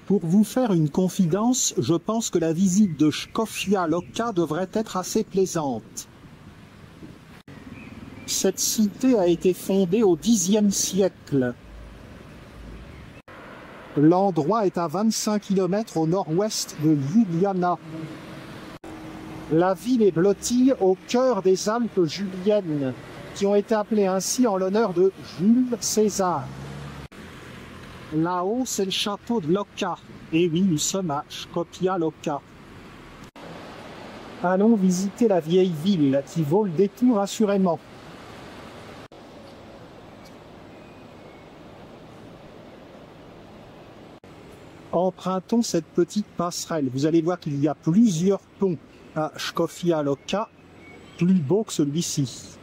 Pour vous faire une confidence, je pense que la visite de Shkofia Loka devrait être assez plaisante. Cette cité a été fondée au Xe siècle. L'endroit est à 25 km au nord-ouest de Ljubljana. La ville est blottie au cœur des Alpes juliennes, qui ont été appelées ainsi en l'honneur de Jules César. Là-haut, c'est le château de Loka. Et oui, nous sommes à Shkopia Loka. Allons visiter la vieille ville qui vaut le détour assurément. Empruntons cette petite passerelle. Vous allez voir qu'il y a plusieurs ponts à Shkofia Loka, plus beau que celui-ci.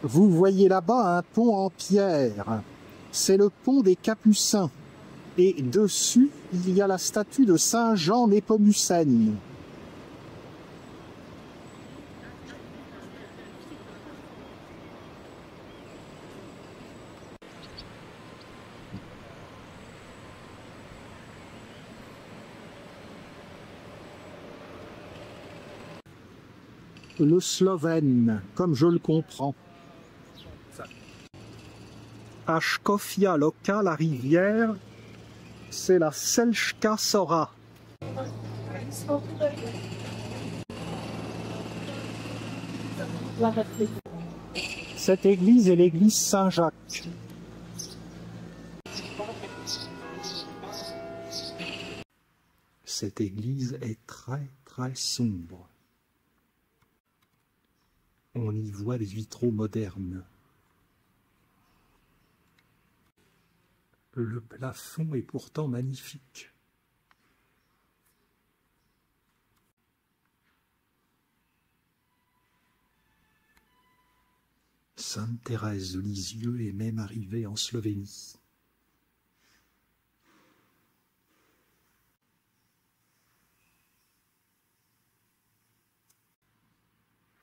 Vous voyez là-bas un pont en pierre. C'est le pont des Capucins. Et dessus, il y a la statue de Saint Jean Népomucène. Le slovène, comme je le comprends. À Shkofia Loka, la rivière, c'est la Selska Sora. Cette église est l'église Saint-Jacques. Cette église est très sombre. On y voit des vitraux modernes. Le plafond est pourtant magnifique. Sainte Thérèse de Lisieux est même arrivée en Slovénie.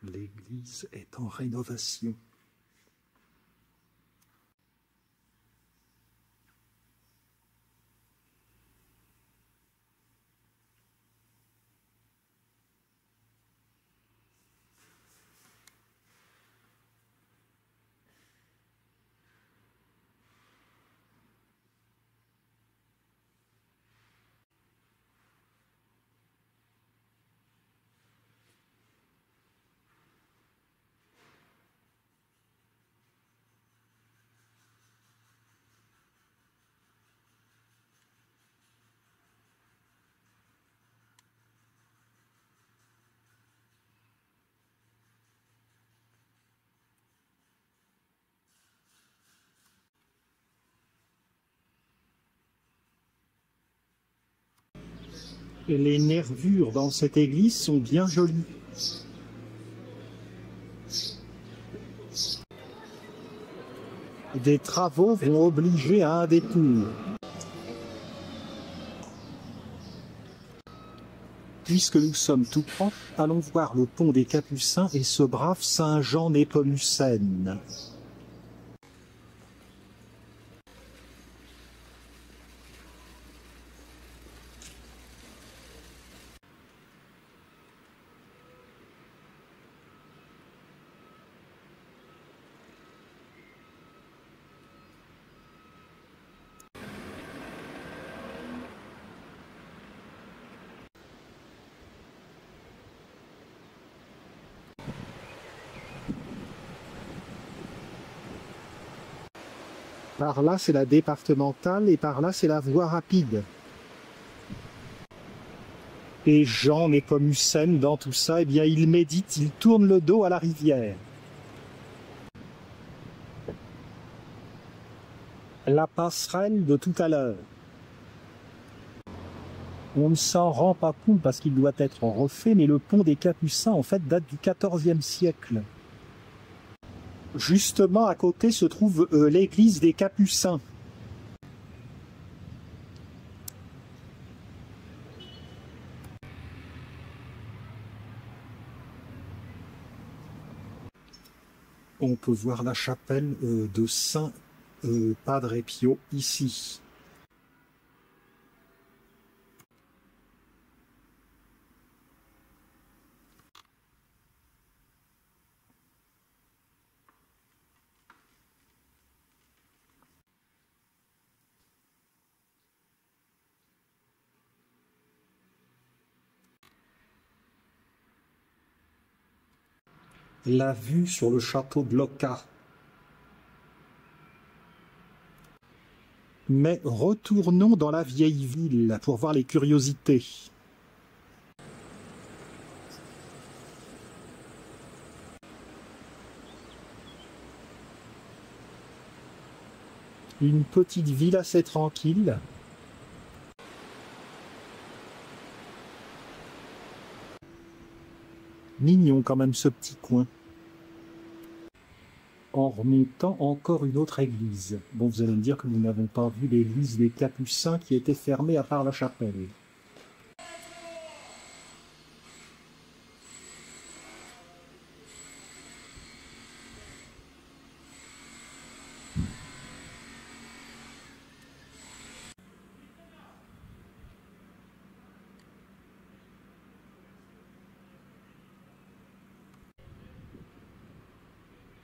L'église est en rénovation. Et les nervures dans cette église sont bien jolies. Des travaux vont obliger à un détour. Puisque nous sommes tout proches, allons voir le pont des Capucins et ce brave Saint Jean Népomucène. Par là, c'est la départementale et par là, c'est la voie rapide. Et Jean Népomucène, dans tout ça, eh bien, il médite, il tourne le dos à la rivière. La passerelle de tout à l'heure. On ne s'en rend pas compte parce qu'il doit être refait, mais le pont des Capucins, en fait, date du XIVe siècle. Justement, à côté se trouve l'église des Capucins. On peut voir la chapelle de Saint Padre Pio ici. La vue sur le château de Lucca. Mais retournons dans la vieille ville pour voir les curiosités. Une petite ville assez tranquille. Mignon quand même ce petit coin. En remontant, encore une autre église. Bon, vous allez me dire que nous n'avons pas vu l'église des Capucins qui était fermée à part la chapelle.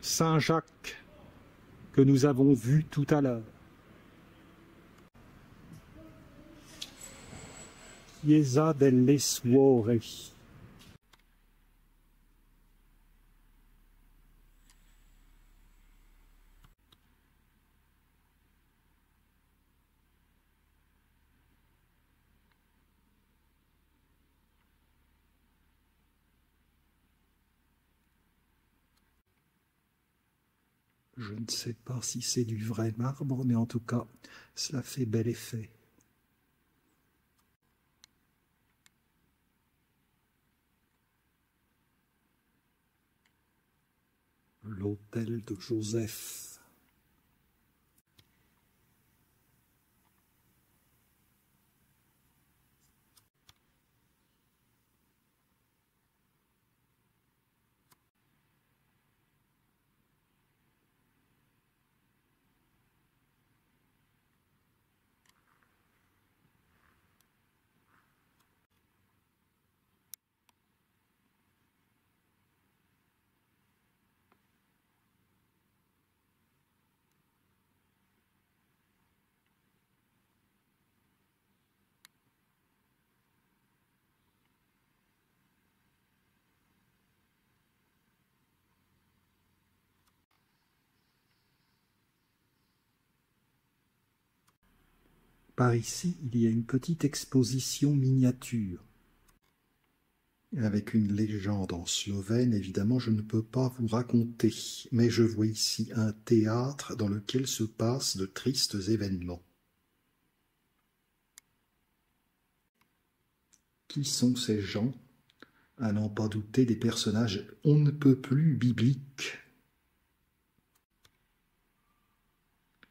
Saint-Jacques, que nous avons vu tout à l'heure. Chiesa delle Suore. Je ne sais pas si c'est du vrai marbre, mais en tout cas, cela fait bel effet. L'hôtel de Joseph. Par ici, il y a une petite exposition miniature. Avec une légende en slovène, évidemment, je ne peux pas vous raconter, mais je vois ici un théâtre dans lequel se passent de tristes événements. Qui sont ces gens? À n'en pas douter des personnages on ne peut plus bibliques.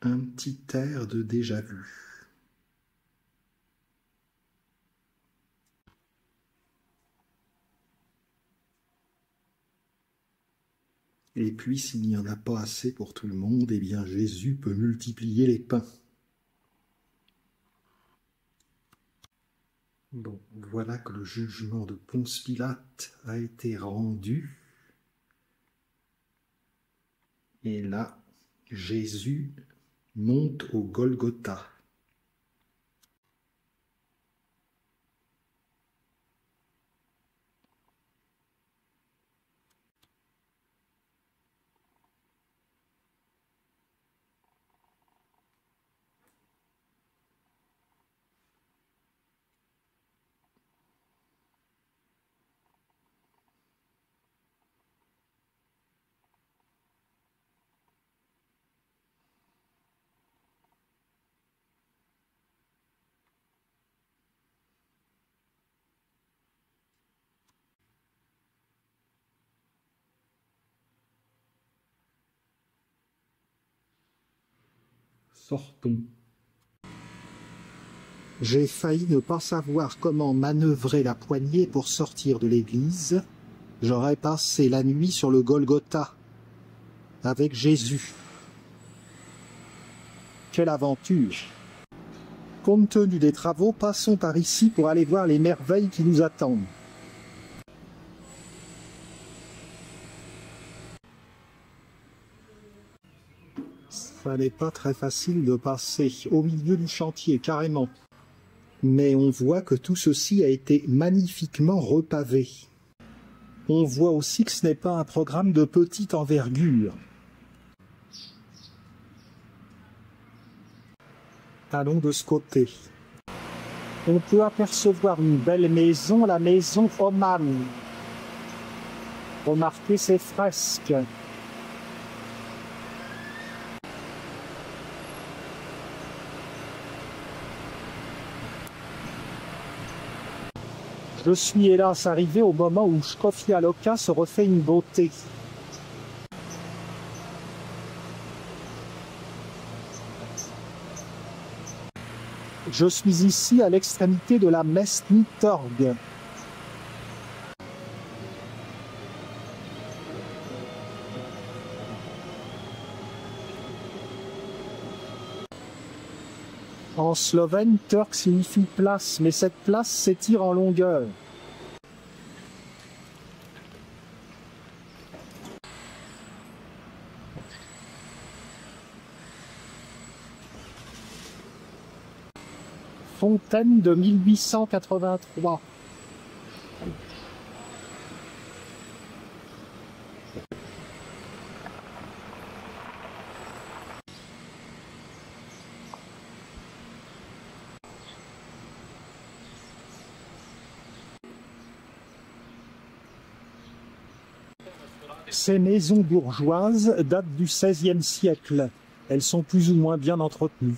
Un petit air de déjà-vu. Et puis, s'il n'y en a pas assez pour tout le monde, eh bien Jésus peut multiplier les pains. Bon, voilà que le jugement de Ponce Pilate a été rendu. Et là, Jésus monte au Golgotha. Sortons. J'ai failli ne pas savoir comment manœuvrer la poignée pour sortir de l'église. J'aurais passé la nuit sur le Golgotha, avec Jésus. quelle aventure! Compte tenu des travaux, passons par ici pour aller voir les merveilles qui nous attendent. Ça n'est pas très facile de passer au milieu du chantier, carrément. Mais on voit que tout ceci a été magnifiquement repavé. On voit aussi que ce n'est pas un programme de petite envergure. Allons de ce côté. On peut apercevoir une belle maison, la maison Oman. Remarquez ces fresques. Je suis hélas arrivé au moment où Shkofia Loka se refait une beauté. Je suis ici à l'extrémité de la Mesni Torg. En slovène, Turk signifie place, mais cette place s'étire en longueur. Fontaine de 1883. Ces maisons bourgeoises datent du XVIe siècle. Elles sont plus ou moins bien entretenues.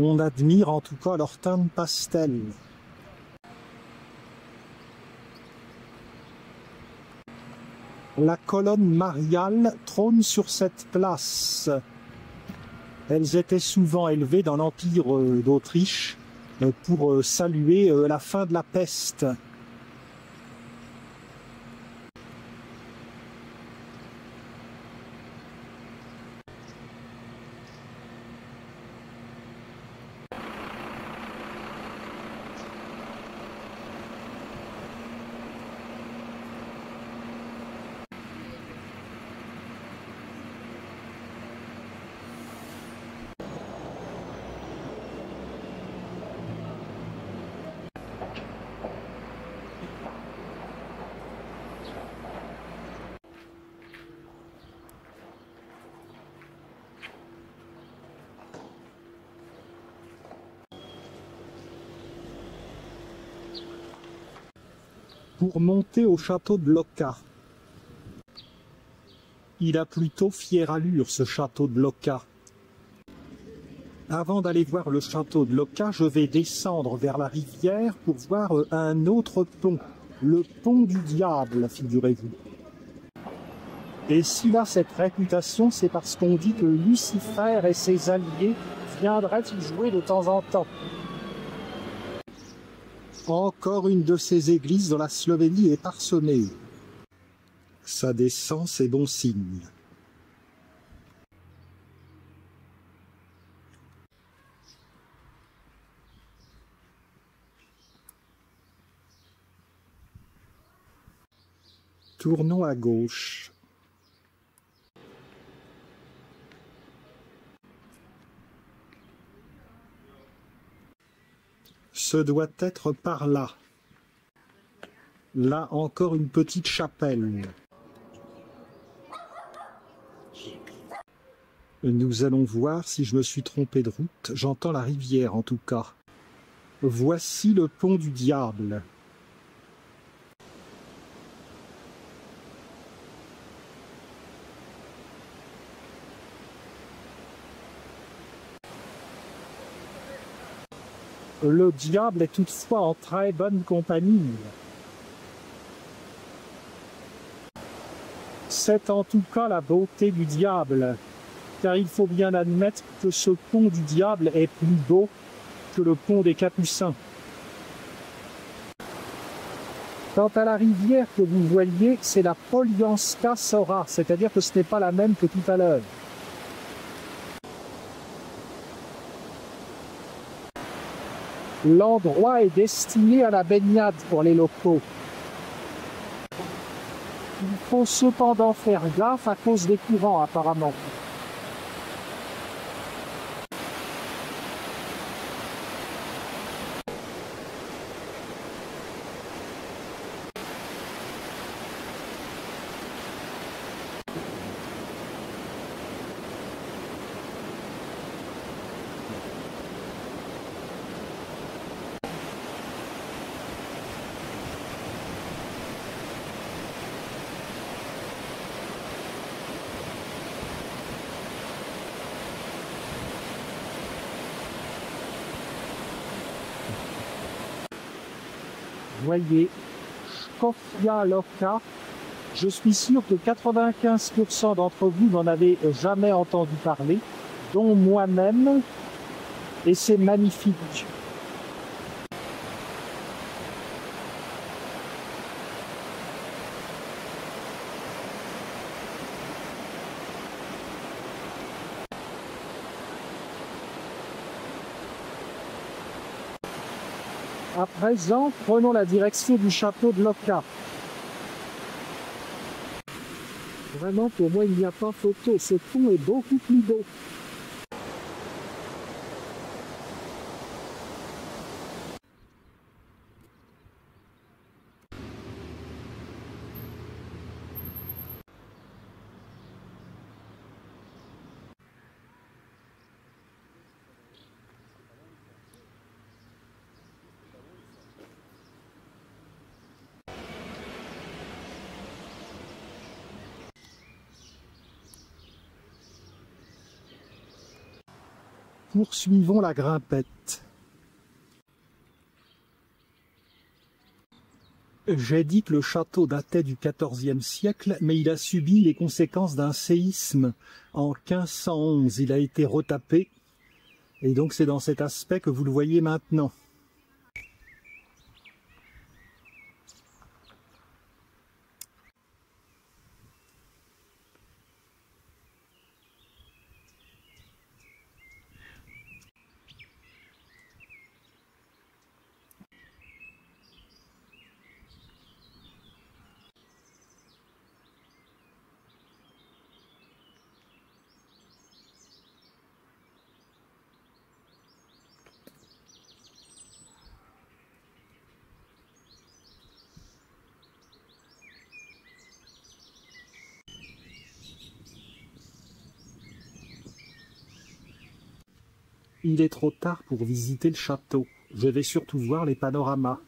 On admire en tout cas leur teinte pastel. La colonne mariale trône sur cette place. Elles étaient souvent élevées dans l'Empire d'Autriche pour saluer la fin de la peste. Pour monter au château de Loka. Il a plutôt fière allure, ce château de Loka. Avant d'aller voir le château de Loka, je vais descendre vers la rivière pour voir un autre pont, le pont du diable, figurez-vous. Et s'il a cette réputation, c'est parce qu'on dit que Lucifer et ses alliés viendraient y jouer de temps en temps. Encore une de ces églises dont la Slovénie est parsemée. Ça descend, c'est bon signe. Tournons à gauche. Ce doit être par là. Là encore une petite chapelle. Nous allons voir si je me suis trompé de route. J'entends la rivière en tout cas. Voici le pont du diable. Le diable est toutefois en très bonne compagnie. C'est en tout cas la beauté du diable, car il faut bien admettre que ce pont du diable est plus beau que le pont des Capucins. Quant à la rivière que vous voyez, c'est la Polianska Sora, c'est-à-dire que ce n'est pas la même que tout à l'heure. L'endroit est destiné à la baignade pour les locaux. Il faut cependant faire gaffe à cause des courants apparemment. Voyez, Škofja Loka, je suis sûr que 95% d'entre vous n'en avez jamais entendu parler, dont moi-même, et c'est magnifique. À présent, prenons la direction du château de Loka. Vraiment, pour moi, il n'y a pas photo. Ce pont est beaucoup plus beau. Poursuivons la grimpette. J'ai dit que le château datait du XIVe siècle, mais il a subi les conséquences d'un séisme en 1511. Il a été retapé, et donc c'est dans cet aspect que vous le voyez maintenant. Il est trop tard pour visiter le château. Je vais surtout voir les panoramas.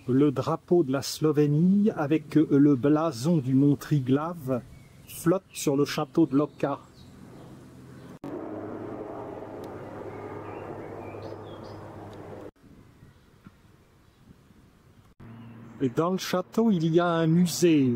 Le drapeau de la Slovénie avec le blason du mont Triglav flotte sur le château de Loka. Et dans le château, il y a un musée.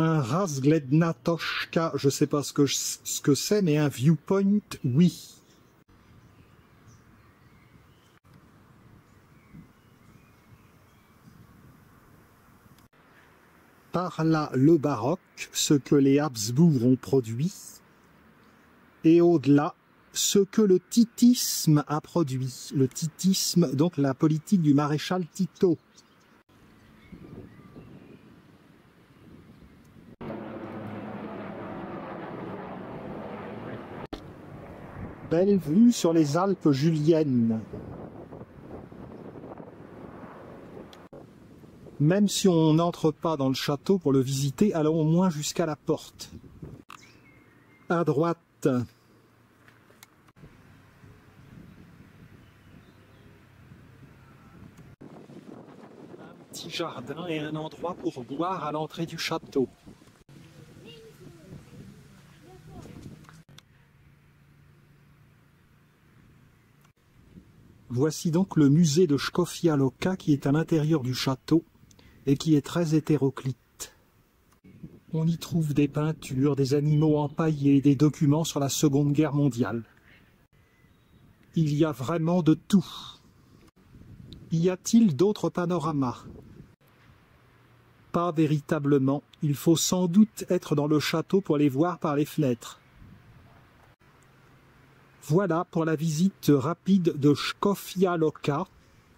Un Razgledna Toshka, je ne sais pas ce que c'est, mais un viewpoint, oui. Par là, le baroque, ce que les Habsbourg ont produit, et au-delà, ce que le titisme a produit. Le titisme, donc la politique du maréchal Tito. Belle vue sur les Alpes juliennes. Même si on n'entre pas dans le château pour le visiter, allons au moins jusqu'à la porte. À droite. Un petit jardin et un endroit pour boire à l'entrée du château. Voici donc le musée de Škofja Loka qui est à l'intérieur du château et qui est très hétéroclite. On y trouve des peintures, des animaux empaillés, des documents sur la Seconde Guerre mondiale. Il y a vraiment de tout. Y a-t-il d'autres panoramas? Pas véritablement. Il faut sans doute être dans le château pour les voir par les fenêtres. Voilà pour la visite rapide de Škofja Loka.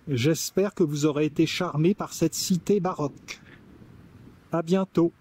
J'espère que vous aurez été charmés par cette cité baroque. À bientôt.